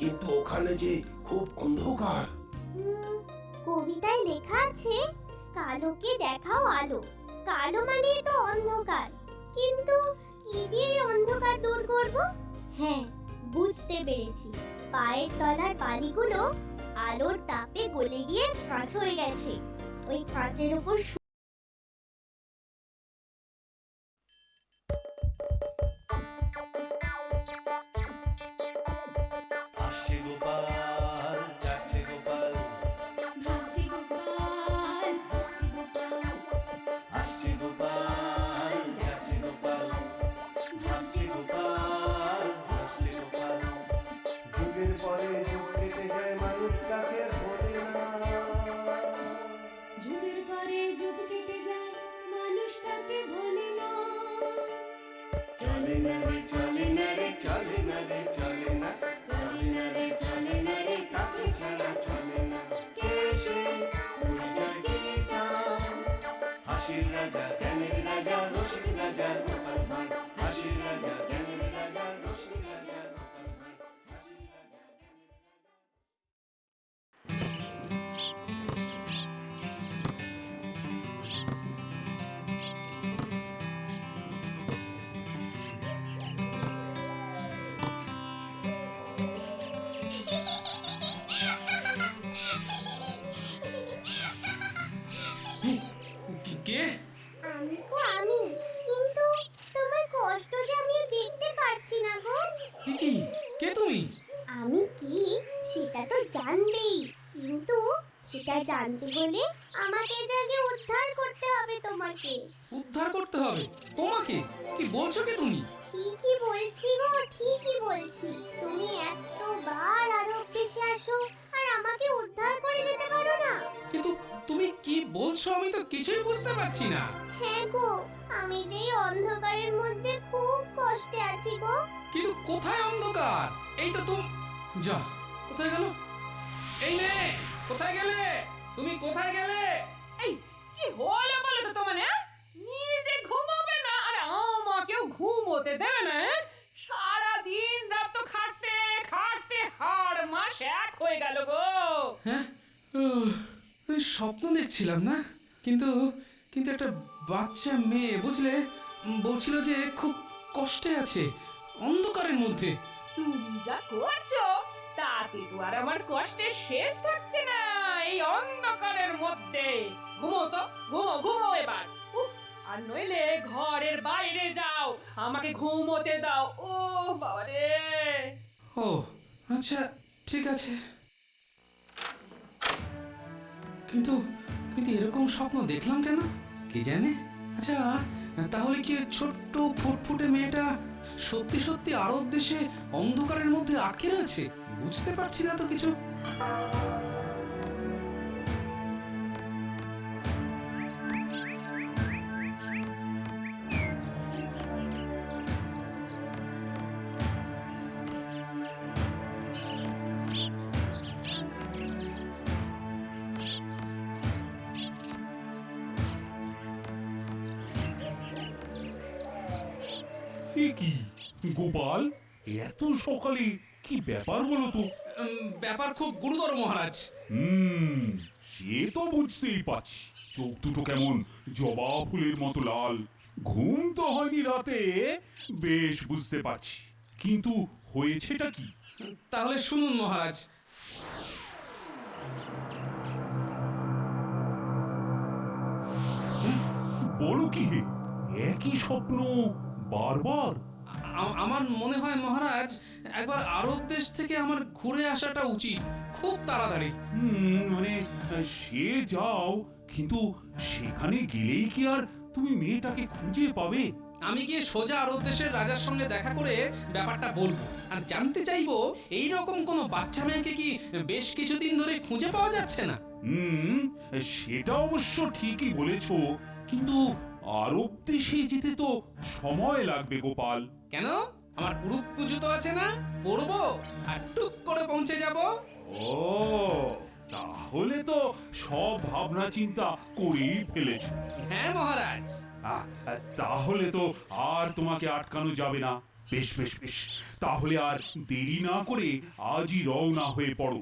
কিন্তু ওখানে যে খুব অন্ধকার। কবিতায় লেখা আছে কালোকে দেখাও আলো। কালো মানে তো অন্ধকার, কিন্তু কি দিয়ে এই অন্ধকার দূর করব? হ্যাঁ, বুঝতে পেরেছি। পায়ের তলার বালিগুলো আলোর তাপে গলে গিয়ে কাঁচ হয়ে গেছে। ওই কাঁচের উপর আসছে গোপাল, যাচ্ছে গোপাল, ভাবছি গোপাল, হাসছি গোপাল, আসছে গোপাল, যাচ্ছে গোপাল, ভাবছে গোপাল, হাসছে গোপাল। যুগের পরে যুগ কেটে যায়, মানুষ তাকে ভোলে না। যুগের পরে যুগ কেটে যায়, মানুষ তাকে ভোলে না। চলে না রে, চলে না রে, চলে না রে, চলে না, চলে না রে, চলে না রে, তাকে ছাড়া চলে না। কে সে? পরিচয় কি তার? হাসির রাজা, জ্ঞানের রাজা, রসিক রাজা গোপাল ভাঁড়। হাসির রাজা, জ্ঞানের রাজা, রসিক রাজা গোপাল ভাঁড়। হাসির রাজা, কে? আমি, কিন্তু তোমার কষ্ট যে আমি আর দেখতে পারছি না গো। কি? কে তুমি? আমি কি সেটা তো জানবেই, কিন্তু সেটা জানতে হলে আমাকে যে আগে উদ্ধার করতে হবে তোমাকে। উদ্ধার করতে হবে তোমাকে? কি বলছো কি তুমি? ঠিকই বলছি গো, ঠিকই বলছি। তুমি এতবার আরব দেশে আসো আর আমাকে উদ্ধার করে যেতে পারো না? কিন্তু তুমি কি বলছো আমি তো কিছুই বুঝতে পারছি না। হ্যাঁ গো, আমি যে এই অন্ধকারের মধ্যে খুব কষ্টে আছি গো। কিন্তু কোথায় অন্ধকার? এই তো তুমি। যা, কোথায় গেল? এই নে, কোথায় গেলে? তুমি কোথায় গেলে? এই কি হলো বলো তো তোমার? নিজে ঘুমাবে না আর আমাকেও ঘুমোতে দেবে না? সারা দিন রাত তো খাটতে খাটতে হাড় মাস এক হয়ে গেল গো। হ্যাঁ, আমি স্বপ্ন দেখছিলাম না, কিন্তু কিন্তু একটা বাচ্চা মেয়ে বুঝলে, বলছিল যে খুব কষ্টে আছে অন্ধকারের মধ্যে। তুমি যা করছো তাতে তো আর আমার কষ্টের শেষ থাকছে না এই অন্ধকারের মধ্যে। ঘুমো তো, ঘুমো ঘুমো এবার। উফ, আর নইলে ঘরের বাইরে যাও, আমাকে ঘুমোতে দাও। ও বাবা রে। ও আচ্ছা, ঠিক আছে। কিন্তু কিন্তু এরকম স্বপ্ন দেখলাম কেন কে জানে। আচ্ছা, তাহলে কি ওই ছোট্ট ফুটফুটে মেয়েটা সত্যি সত্যি আরব দেশে অন্ধকারের মধ্যে আটকে রয়েছে? বুঝতে পারছি না তো কিছু। এ কি গোপাল, এত সকালে কি ব্যাপার বলো তো? ব্যাপার খুব গুরুতর মহারাজ। সে তো বুঝতেই পারছি। চোখ দুটো কেমন জবা ফুলের মতো লাল। ঘুম তো হয়নি রাতে, বেশ বুঝতে পারছি। কিন্তু হয়েছেটা কি? তাহলে শুনুন মহারাজ। বলো কি হে, একই স্বপ্ন বারবার? আমার মনে হয় মহারাজ, একবার আরব দেশ থেকে আমার ঘুরে আসাটা উচিত, খুব তাড়াতাড়ি। মানে সে যাও, কিন্তু সেখানে গেলেই কি আর তুমি মেয়েটাকে খুঁজে পাবে? আমি গিয়ে সোজা আরব দেশের রাজার সঙ্গে দেখা করে ব্যাপারটা বলবো, আর জানতে চাইবো এই রকম কোনো বাচ্চা মেয়েকে কি বেশ কিছুদিন ধরে খুঁজে পাওয়া যাচ্ছে না। সেটা অবশ্য ঠিকই বলেছো, কিন্তু আরব দেশে যেতে তো সময় লাগবে গোপাল। কেন? আমার উড়ুক্কু জুতো আছে না, পরবো আর টুক করে পৌঁছে যাব। ও, তাহলে তো সব ভাবনা চিন্তা করেই ফেলেছো। হ্যাঁ মহারাজ। তাহলে তো আর তোমাকে আটকানো যাবে না। বেশ বেশ বেশ, তাহলে আর দেরি না করে আজই রওনা হয়ে পড়ো।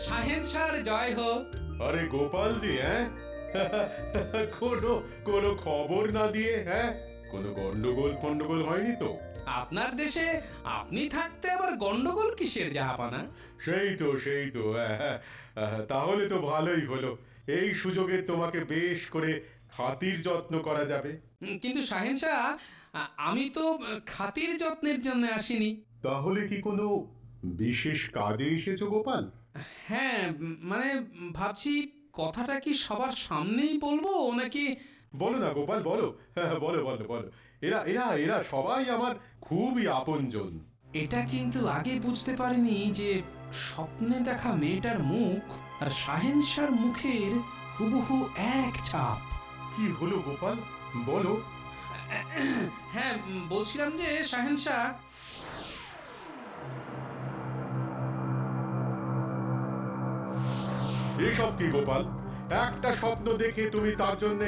শাহেনশার জয় হোক। আরে গোপালজি, হ্যাঁ? কোনো কোনো খবর না দিয়ে, হ্যাঁ? কোনো গন্ডগোল ফন্ডগোল হয়নি তো? আপনার দেশে আপনি থাকতে আবার গন্ডগোল কিসের জাহাপানা? সেই তো, তাহলে তো ভালোই হলো। এই সুযোগে তোমাকে বেশ করে খাতির যত্ন করা যাবে। কিন্তু শাহেনশাহ, আমি তো খাতির যত্নের জন্য আসিনি। তাহলে কি কোনো বিশেষ কাজে এসেছো গোপাল? হ্যাঁ, মানে ভাবছি কথাটা কি সবার সামনেই বলবো নাকি? বলো না গোপাল, বলো। হ্যাঁ, বলো বলো বলো। এরা এরা এরা সবাই আমার খুবই আপনজন। এটা কিন্তু আগে বুঝতে পারিনি যে স্বপ্নে দেখা মেয়েটার মুখ আর শাহেনশার মুখের হুবহু এক ছাপ। কি হলো গোপাল, বলো। হ্যাঁ, বলছিলাম যে শাহেনশাহ, এসব কি গোপাল? একটা স্বপ্ন দেখে তুমি তার জন্য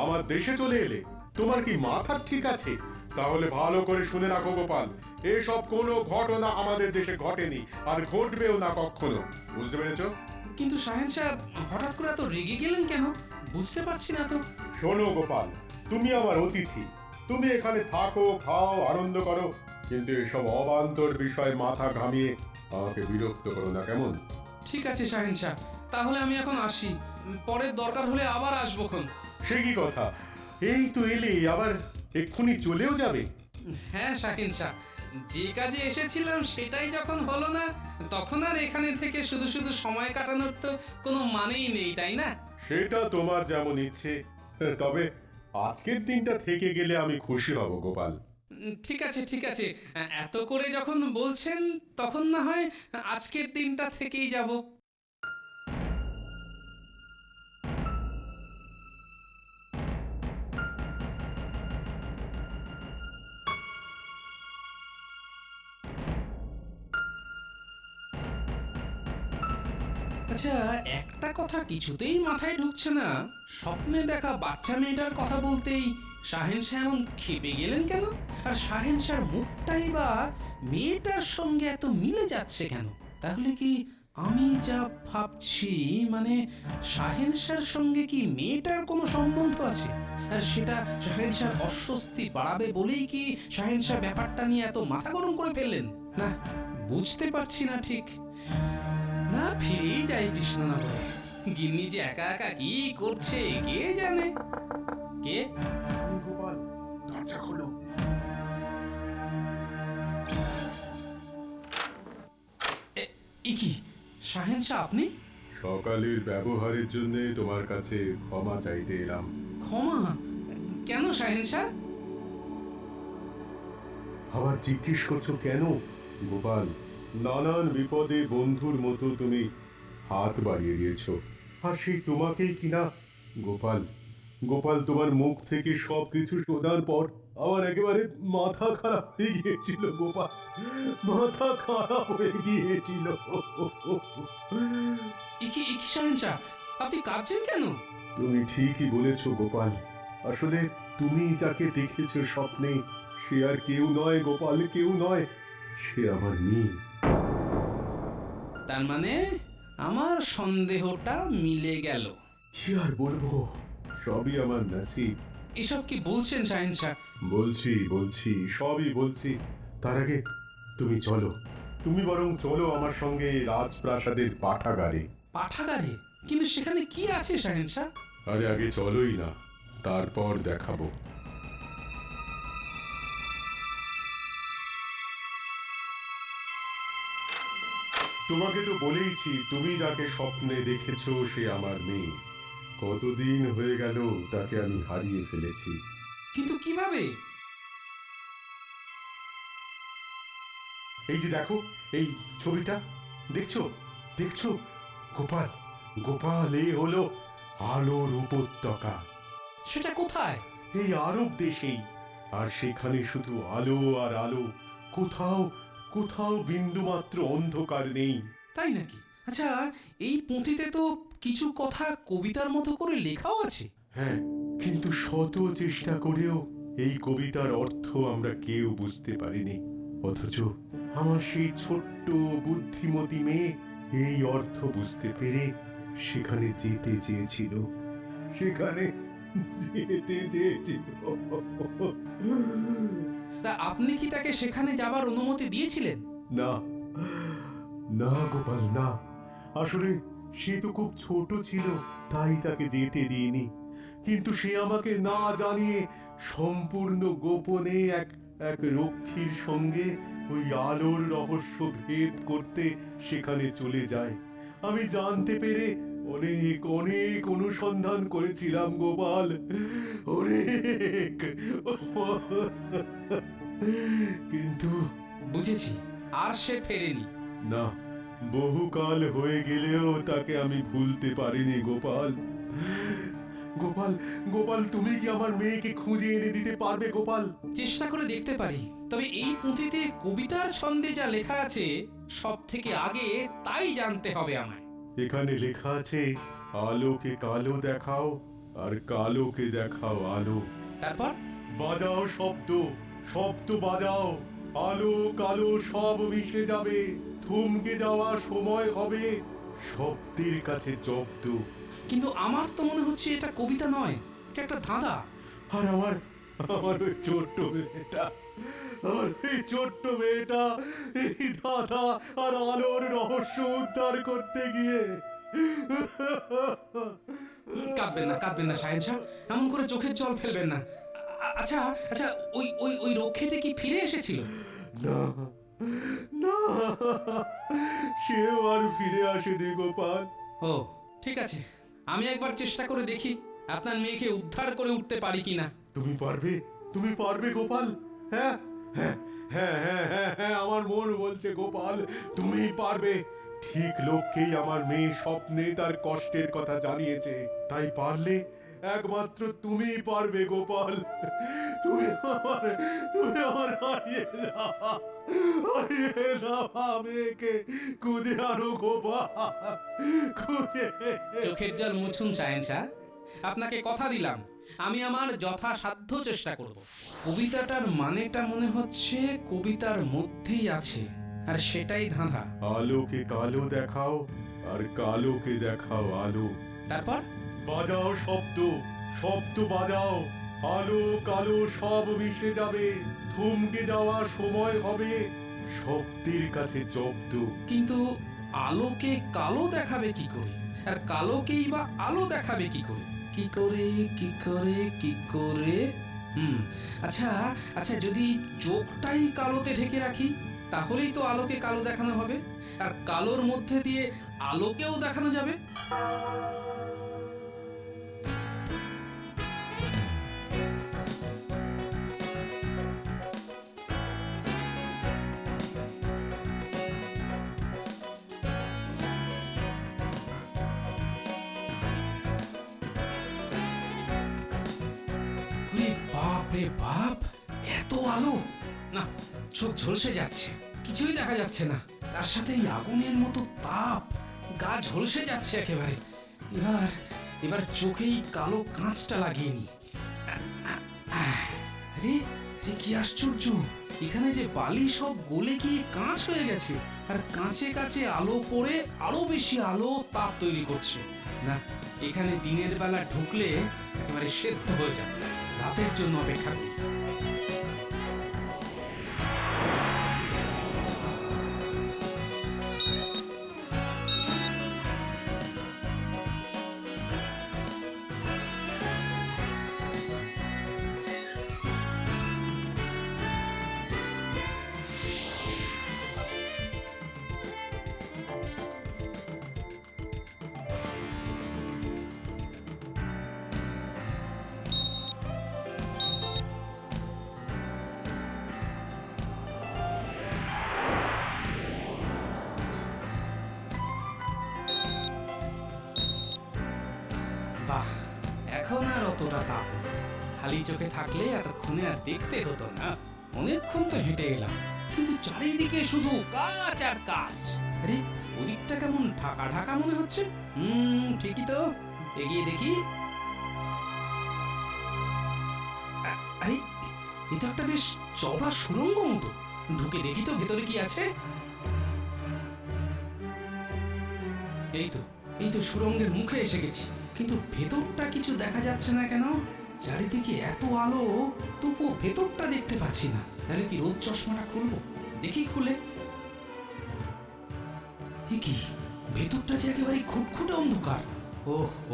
আমার দেশে চলে এলে? তোমার কি মাথা ঠিক আছে? তাহলে ভালো করে শুনে রাখো গোপাল, এসব কোনো ঘটনা আমাদের দেশে ঘটেনি আর ঘটবেও না কখনো। বুঝতে পেরেছো? কিন্তু শাহেনশাহ হঠাৎ করে এত রেগে গেলেন কেন? বুঝতে পারছি না তো। শোনো গোপাল, তুমি আমার অতিথি। তুমি এখানে থাকো, খাও, আনন্দ করো, কিন্তু এসব অবান্তর বিষয়ে মাথা ঘামিয়ে আমাকে বিরক্ত করো না, কেমন? ঠিক আছে শাহেনশাহ, তাহলে আমি এখন আসি। পরে দরকার হলে আবার আসবোখন। সে কি কথা? এই তো এলে, আবার এক্ষুনি চলেও যাবে? হ্যাঁ শাহেনশাহ, যে কাজে এসেছিলাম সেটাই যখন হলো না, তখন আর এখানে থেকে শুধু শুধু সময় কাটানোর তো কোনো মানেই নেই, তাই না? সেটা তোমার যেমন ইচ্ছে, তবে আজকের দিনটা থেকে গেলে আমি খুশি হব গোপাল। ঠিক আছে ঠিক আছে, এত করে যখন বলছেন তখন না হয় আজকের দিনটা থেকেই যাব। আচ্ছা, একটা কথা কিছুতেই মাথায় ঢুকছে না, স্বপ্নে দেখা বাচ্চা মেয়েটার কথা বলতেই শাহেনশাহ এমন খেপে গেলেন কেন? আর শাহেনশাহর মুখটাই বা মেয়েটার সঙ্গে এত মিলে যাচ্ছে কেন? তাহলে কি আমি যা ভাবছি, মানে শাহেনশাহর সঙ্গে কি মেয়েটার কোনো সম্বন্ধ আছে? আর সেটা শাহেনশাহর অস্বস্তি বাড়াবে বলেই কি শাহেনশাহ ব্যাপারটা নিয়ে এত মাথা গরম করে ফেললেন? না, বুঝতে পারছি না ঠিক। না, ফিরেই যাই কৃষ্ণনগরে। গিন্নি যে একা একা কি করছে কে জানে। কে? গোপাল, দরজা খোলো। কি শাহেনশাহ, আপনি? সকালের ব্যবহারের জন্য তোমার কাছে ক্ষমা চাইতে এলাম। ক্ষমা? কেন শাহেনশাহ? আবার জিজ্ঞেস করছো কেন গোপাল? নানান বিপদে বন্ধুর মতো তুমি হাত বাড়িয়ে দিয়েছ, আর সেই তোমাকেই কিনা গোপাল। গোপাল, তোমার মুখ থেকে সবকিছু শোনার পর আমার একেবারে মাথা খারাপ হয়ে গিয়েছিল গোপাল, মাথা খারাপ হয়ে গিয়েছিল। কি শাহেনশাহ, আপনি কাঁদছেন কেন? তুমি ঠিকই বলেছ গোপাল, আসলে তুমি যাকে দেখেছো স্বপ্নে সে আর কেউ নয় গোপাল, কেউ নয়, সে আমার মেয়ে। তার মানে আমার সন্দেহটা মিলে গেল। কি আর বলবো, সবই আমার নসিব। এসব কি বলছেন শাহেনশাহ? বলছি সবই বলছি। তার আগে তুমি চলো, তুমি বরং চলো আমার সঙ্গে রাজপ্রাসাদের পাঠাগারে। পাঠাগারে? কিন্তু সেখানে কি আছে শাহেনশাহ? আরে আগে চলোই না, তারপর দেখাবো। তোমাকে তো বলেইছি, তুমি যাকে স্বপ্নে দেখেছো সে আমার মেয়ে। কতদিন হয়ে গেল তাকে আমি হারিয়ে ফেলেছি। কিন্তু কিভাবে? এই যে দেখো, এই ছবিটা দেখছো দেখছো গোপাল, গোপাল এ হলো আলোর উপত্যকা। সেটা কোথায়? এই আরব দেশেই। আর সেখানে শুধু আলো আর আলো, কোথাও কোথাও বিন্দুমাত্র অন্ধকার নেই। তাই নাকি? আচ্ছা, এই পুঁথিতে তো কিছু কথা কবিতার মতো করে লেখাও আছে। হ্যাঁ, কিন্তু শত চেষ্টা করেও এই কবিতার অর্থ আমরা কেউ বুঝতে পারিনি। অথচ আমার সেই ছোট্ট বুদ্ধিমতী মেয়ে এই অর্থ বুঝতে পেরে সেখানে যেতে চেয়েছিল, সেখানে যেতে চেয়েছিল। তা আপনি কি তাকে সেখানে যাবার অনুমতি দিয়েছিলেন? না না গোপাল, না। আসলে সে তো খুব ছোট ছিল, তাই তাকে যেতে দিইনি। কিন্তু সে আমাকে না জানিয়ে সম্পূর্ণ গোপনে এক এক রক্ষীর সঙ্গে ওই আলোর রহস্য ভেদ করতে সেখানে চলে যায়। আমি জানতে পেরে অনেক অনেক অনুসন্ধান করেছিলাম গোপাল, অনেক। কিন্তু বুঝেছি, আর সে ফেরেনি। না, বহুকাল হয়ে গেলেও তাকে আমি ভুলতে পারিনি গোপাল। গোপাল, গোপাল, তুমি কি আমার মেয়েকে খুঁজে এনে দিতে পারবে গোপাল? চেষ্টা করে দেখতে পারি। তবে এই পুঁথিতে কবিতার ছন্দে যা লেখা আছে, সব থেকে আগে তাই জানতে হবে আমায়। এখানে লেখা আছে, আলোকে কালো দেখাও আর কালোকে দেখাও আলো। তারপর বাজাও শব্দ, শব্দ বাজাও, আলো কালো সব মিশে যাবে, থমকে যাওয়া সময় হবে শব্দের কাছে জব্দ। কিন্তু আমার তো মনে হচ্ছে এটা কবিতা নয়, এটা একটা ধাঁধা। আর আমার আমার ওই ছোট্ট মেয়েটা, আমার এই ছোট্ট মেয়েটা এই দাদা আর আলোর রহস্য উদ্ধার করতে গিয়ে। কাঁদবেন না সাহেব সাহেব, এমন করে চোখের জল ফেলবেন না। আচ্ছা আচ্ছা, ওই ওই ওই রক্ষীটা কি ফিরে এসেছিল? না না, সেও আর ফিরে আসেনি গোপাল। ও ঠিক আছে, আমি একবার চেষ্টা করে দেখি আপনার মেয়েকে উদ্ধার করে উঠতে পারি কিনা। তুমি পারবে, তুমি পারবে গোপাল। হ্যাঁ হ্যাঁ হ্যাঁ হ্যাঁ হ্যাঁ হ্যাঁ, আমার মন বলছে গোপাল তুমি পারবে। ঠিক লোককেই আমার মেয়ে স্বপ্নে তার কষ্টের কথা জানিয়েছে, তাই পারলে একমাত্র তুমিই পারবে গোপাল। তুমি আমার হারিয়ে যাওয়া মেয়েকে খুঁজে আনো গোপাল, খুঁজে। চোখের জল মুছুন সায়েন্সা, আপনাকে কথা দিলাম আমি আমার যথাসাধ্য চেষ্টা করব। কবিতাটার মানেটা মনে হচ্ছে কবিতার মধ্যেই আছে, আর সেটাই ধাঁধা। আলোকে কালো দেখাও আর কালোকে দেখাও আলো। তারপর বাজাও শব্দ, শব্দ বাজাও, আলো কালো সব মিশে যাবে, থমকে যাওয়া সময় হবে শব্দের কাছে জব্দ। কিন্তু আলোকে কালো দেখাবে কি করে, আর কালোকেই বা আলো দেখাবে কি করে? কি করে কি করে কি করে? আচ্ছা আচ্ছা, যদি চোখটাই কালোতে ঢেকে রাখি তাহলেই তো আলোকে কালো দেখানো হবে, আর কালোর মধ্যে দিয়ে আলোকেও দেখানো যাবে। বাপ রে বাপ, এত আলো! না, চোখ ঝলসে যাচ্ছে, কিছুই দেখা যাচ্ছে না। তার সাথে এই আগুনের মতো তাপ, গা ঝলসে যাচ্ছে একেবারে। এবার এবার চোখেই কালো কাঁচটা লাগিয়ে নি। আরে কি আশ্চর্য, এখানে যে বালি সব গলে গিয়ে কাঁচ হয়ে গেছে, আর কাঁচে কাঁচে আলো পড়ে আরো বেশি আলো তাপ তৈরি করছে। না, এখানে দিনের বেলা ঢুকলে একেবারে সেদ্ধ হয়ে যাবে। রাতের জন্য অপেক্ষা করি। তাপ নেই। খালি চোখে থাকলে এতক্ষণে আর দেখতে হতো না। অনেকক্ষণ তো হেঁটে এলাম, কিন্তু চারিদিকে শুধু কাজ আর কাজ। আরে ওদিকটা কেমন ঢাকা ঢাকা মনে হচ্ছে। ঠিকই তো, এগিয়ে দেখি। আরে এটা একটা বেশ চওড়া সুড়ঙ্গ মতো। ঢুকে দেখি তো ভেতরে কি আছে। এই তো সুড়ঙ্গের মুখে এসে গেছি, কিন্তু ভেতরটা কিছু দেখা যাচ্ছে না কেন? চারিদিকে এত আলো, তবুও ভেতরটা দেখতে পাচ্ছি না। তাহলে কি রোদ চশমাটা খুলবো? দেখি খুলে। কি ভেতরটা যে একেবারে খুটখুটে অন্ধকার।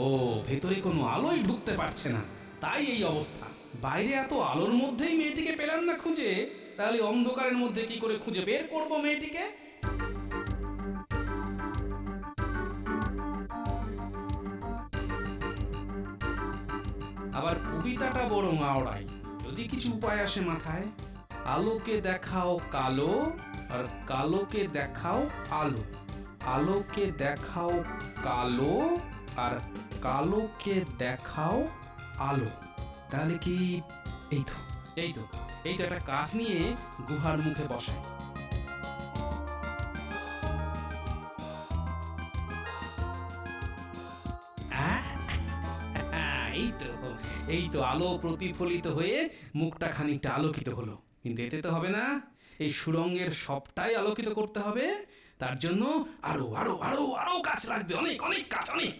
ও ভেতরে কোনো আলোই ঢুকতে পারছে না, তাই এই অবস্থা। বাইরে এত আলোর মধ্যেই মেয়েটিকে পেলাম না খুঁজে, তাহলে অন্ধকারের মধ্যে কি করে খুঁজে বের করব মেয়েটিকে? আবার কবিতাটা বড় মাওড়াই, যদি কিছু উপায় আসে মাথায়। আলোকে দেখাও কালো, আর কালোকে দেখাও আলো। আলোকে দেখাও কালো, আর কালোকে দেখাও আলো। তাহলে কি এই তো একটা কাজ নিয়ে গুহার মুখে বসাই। এই তো আলো প্রতিফলিত হয়ে মুখটা খানিকটা আলোকিত হলো। কিন্তু এতে তো হবে না, এই সুড়ঙ্গের সবটাই আলোকিত করতে হবে। তার জন্য আরো আরো আরো আরো কাজ লাগবে, অনেক অনেক কাজ, অনেক।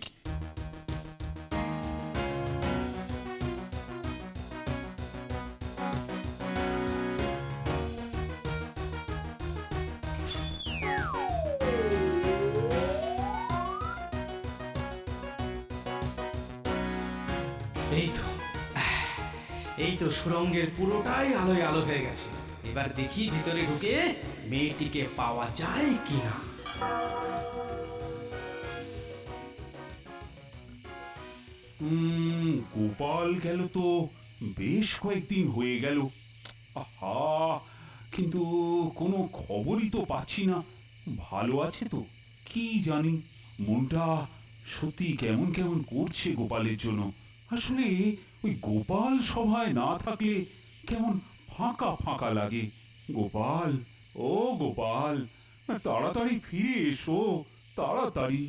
এই তো সুড়ঙ্গের পুরোটাই আলোয় আলো হয়ে গেছে। এবার দেখি ভিতরে ঢুকে মেয়েটিকে পাওয়া যায় কিনা। গোপাল গেল তো বেশ কয়েকদিন হয়ে গেল। আহা, কিন্তু কোনো খবরই তো পাচ্ছি না। ভালো আছে তো? কি জানি, মনটা সত্যি কেমন কেমন করছে গোপালের জন্য। আসলে ওই গোপাল সভায় না থাকলে কেমন ফাঁকা ফাঁকা লাগে। গোপাল, ও গোপাল, তাড়াতাড়ি ফিরে এসো, তাড়াতাড়ি।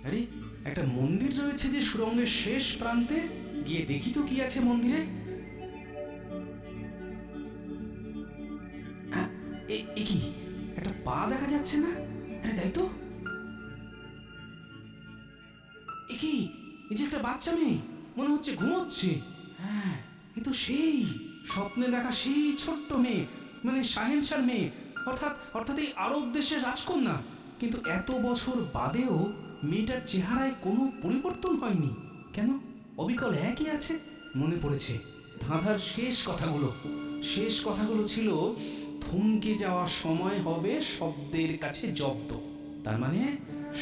আরে একটা মন্দির রয়েছে যে সুড়ঙ্গের শেষ প্রান্তে, গিয়ে দেখি তো কি আছে মন্দিরে। কি একটা পা দেখা যাচ্ছে না? আরে তাই তো, কি এই যে একটা বাচ্চা মেয়ে, মনে হচ্ছে ঘুমোচ্ছে। হ্যাঁ, এ তো সেই স্বপ্নে দেখা সেই ছোট্ট মেয়ে, মানে শাহেনশার মেয়ে, অর্থাৎ এই আরব দেশের রাজকন্যা। কিন্তু এত বছর বাদেও মেয়েটার চেহারায় কোনো পরিবর্তন হয়নি কেন? অবিকল একই আছে। মনে পড়েছে ধাঁধার শেষ কথাগুলো ছিল থমকে যাওয়া সময় হবে শব্দের কাছে জব্দ। তার মানে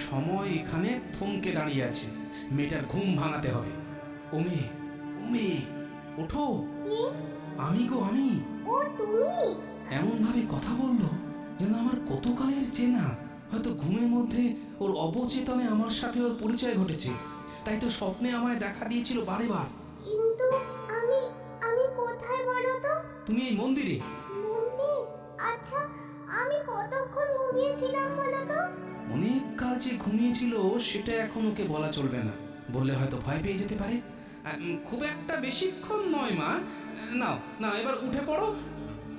সময় এখানে থমকে দাঁড়িয়ে আছে, মেয়েটার ঘুম ভাঙাতে হবে। ও মেয়ে ওঠো। আমি গো আমি। ও তুমি? এমন ভাবে কথা বললো যেন আমার কতকালের চেনা। হয়তো ঘুমের মধ্যে ওর অবচেতনে আমার সাথে ওর পরিচয় ঘটেছে, তাই তো স্বপ্নে আমায় দেখা দিয়েছিল বারে বার। কিন্তু আমি কোথায় বলো তো? তুমি এই মন্দিরে। মন্দির? আচ্ছা, আমি কতক্ষণ ঘুমিয়েছিলাম বলো তো? অনেক কাল যে ঘুমিয়েছিল সেটা এখন ওকে বলা চলবে না, বললে হয়তো ভয় পেয়ে যেতে পারে। খুব একটা বেশিক্ষণ নয় মা। না এবার উঠে পড়ো।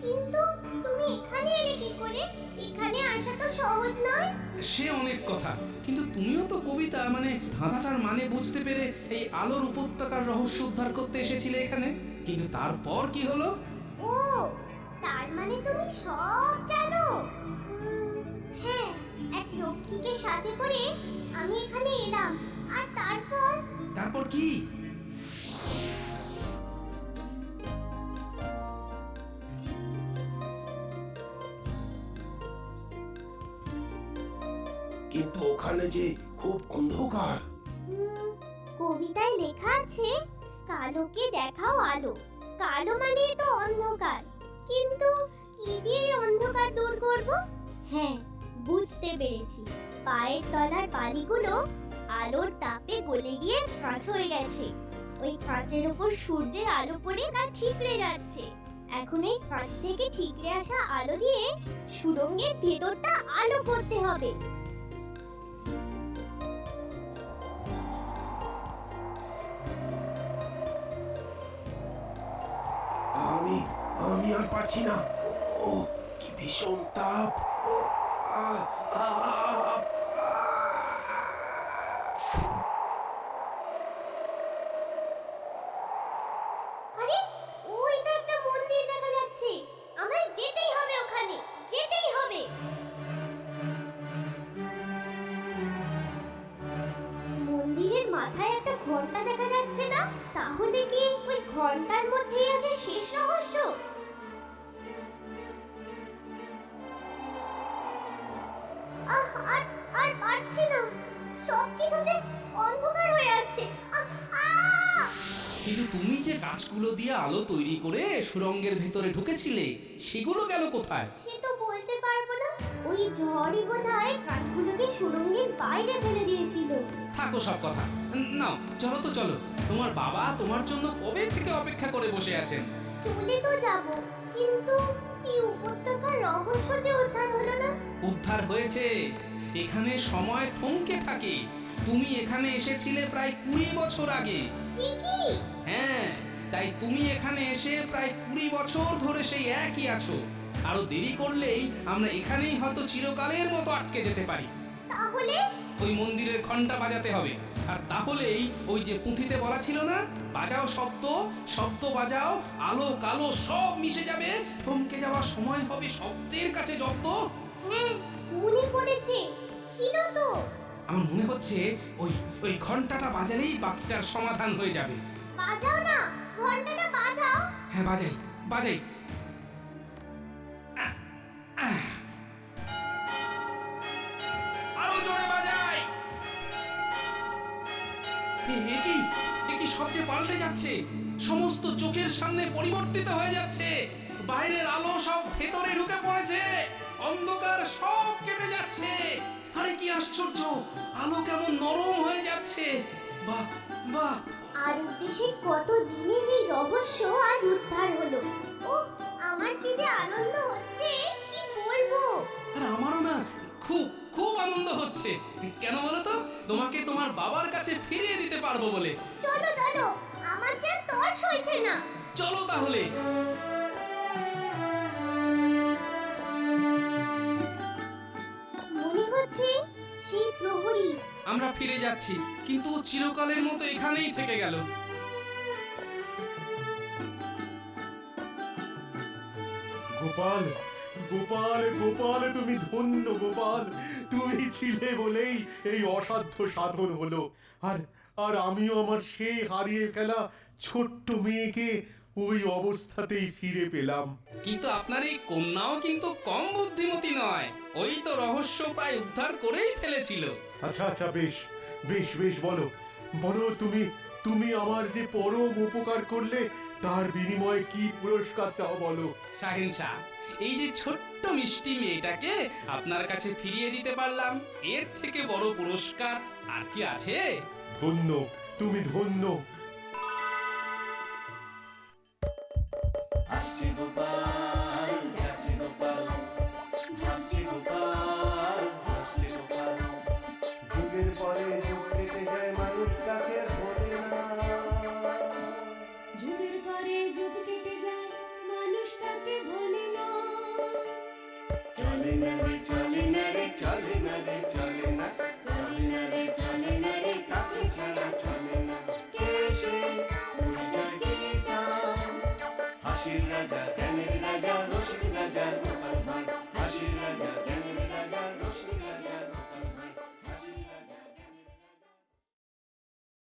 কিন্তু তুমি এখানে এলে কি করে? এখানে আসা তো সহজ নয়। সে অনেক কথা, কিন্তু তুমিও তো কবিতা মানে ধাঁধাটার মানে বুঝতে পেরে এই আলোর উপত্যকার রহস্য উদ্ধার করতে এসেছিলে এখানে। কিন্তু তারপর কি হলো? ও, তার মানে তুমি সব জানো। হ্যাঁ, এক রক্ষীকে সাথে করে আমি এখানে এলাম। আর তারপর কি? কিন্তু ওখানে যে খুব অন্ধকার। কবিতায় লেখা আছে কালোকে দেখাও আলো। কালো মানে তো অন্ধকার, কিন্তু কি দিয়ে অন্ধকার দূর করব? হ্যাঁ, বুঝতে পেরেছি। পায়ের তলার বালিগুলো আলোর তাপে গলে গিয়ে কাঁচ হয়ে গেছে। ওই কাঁচের ওপর সূর্যের আলো পড়ে তা ঠিকরে যাচ্ছে। এখন এই কাঁচ থেকে ঠিকরে আসা আলো দিয়ে সুড়ঙ্গের ভেতরটা আলো করতে হবে। আমি আমি আর পারছি না। ও কি ভীষণ তাপ! ও, আ, আ, আ, আরে ওই তো একটা মন্দির দেখা যাচ্ছে। আমায় যেতেই হবে ওখানে, যেতেই হবে। মন্দিরের মাথায় একটা ঘন্টা দেখা যাচ্ছে না? তাহলে কি ওই ঘন্টার মধ্যেই আছে শেষ রহস্য? আর আর পারছি না, সবকিছু যে অন্ধকার হয়ে আছে। কিন্তু তুমি যে গাছগুলো দিয়ে আলো তৈরি করে সুরঙ্গের ভেতরে ঢুকেছিলে সেগুলো গেল কোথায়? সে তো বলতে পারবো না। ওই ঝড়ই বোধহয় কাঠগুলোকে সুড়ঙ্গের বাইরে ফেলে দিয়েছিল। থাকো সব কথা। নাও চলো তো চলো, তোমার বাবা তোমার জন্য কবে থেকে অপেক্ষা করে বসে আছেন। চলে তো যাব, কিন্তু এই উপত্যকার রহস্য যে উদ্ধার হলো না। উদ্ধার হয়েছে। এখানে সময় থমকে থাকে। তুমি এখানে এসেছিলে প্রায় 20 বছর আগে। সে কি? হ্যাঁ, তাই তুমি এখানে এসে প্রায় 20 বছর ধরে সেই একই আছো। আরো দেরি করলেই আমরা এখানেই হয়তো চিরকালের মতো আটকে যেতে পারি। তাহলে ওই মন্দিরের ঘন্টা বাজাতে হবে, আর তাহলেই ওই যে পুঁথিতে বলা ছিল না, বাজাও শব্দ, শব্দ বাজাও, আলো কালো সব মিশে যাবে, থমকে যাওয়ার সময় হবে শব্দের কাছে যত। হ্যাঁ, মনে পড়েছে, ছিল তো। আমার মনে হচ্ছে ওই ওই ঘন্টাটা বাজালেই বাকিটার সমাধান হয়ে যাবে। বাজাও না, ঘন্টাটা বাজাও। হ্যাঁ বাজাই বাজাই। আরো জোরে বাজাই। এ কি সব যে পাল্টে যাচ্ছে, সমস্ত চোখের সামনে পরিবর্তিত হয়ে যাচ্ছে। বাইরের আলো সব ভেতরে ঢুকে পড়েছে, অন্ধকার সব কেটে যাচ্ছে। আরে কি আশ্চর্য, আলো কেমন নরম হয়ে যাচ্ছে। বাহ বাহ। আর উদ্দেশ্যে কত দিনের এই রহস্য আজ উদ্ধার হলো। ও, আমার কি যে আনন্দ হচ্ছে, কি বলবো। আর আমারও না খুব খুব আনন্দ হচ্ছে। কেন বলো তো? তোমাকে তোমার বাবার কাছে ফিরিয়ে দিতে পারবো বলে। চলো চলো, আমার যে তর সইছে না। চলো তাহলে। মনে হচ্ছে সেই প্রহরী। আমরা ফিরে যাচ্ছি, কিন্তু ও চিরকালের মতো এখানেই থেকে গেল। গোপাল, গোপাল, গোপাল, তুমি ধন্য গোপাল। তুমি ছিলে বলেই এই অসাধ্য সাধন হলো। আর আর আমিও আমার সেই হারিয়ে ফেলা ছোট্ট মেয়েকে ওই অবস্থাতেই ফিরে পেলাম। কিন্তু আপনার এই কন্যাও কিন্তু কম বুদ্ধিমতী নয়। ওই তো রহস্য প্রায় উদ্ধার করেই ফেলেছিল। আচ্ছা আচ্ছা, বেশ বেশ বেশ, বলো বলো, তুমি তুমি আমার যে পরম উপকার করলে তার বিনিময়ে কি পুরস্কার চাও বলো। শাহেন শাহ, এই যে ছোট্ট মিষ্টি মেয়েটাকে আপনার কাছে ফিরিয়ে দিতে পারলাম, এর থেকে বড় পুরস্কার আর কি আছে? ধন্য, তুমি ধন্য। আসছে গোপাল, যাচ্ছে গোপাল, ভাবছে গোপাল, হাসছে গোপাল। যুগের পরে যুগ কেটে যায়, মানুষ তাকে ভোলে না। যুগের পরে যুগ কেটে যায়, মানুষ তাকে ভোলে না। চলে না রে, চলে না রে, চলে না রে, চলে না, চলে না রে, চলে না রে, তাকে ছাড়া চলে না। কে সে? পরিচয় কি তার? হাসির রাজা, জ্ঞানের রাজা, রসিক রাজা, গোপাল ভাঁড়। হাসির রাজা,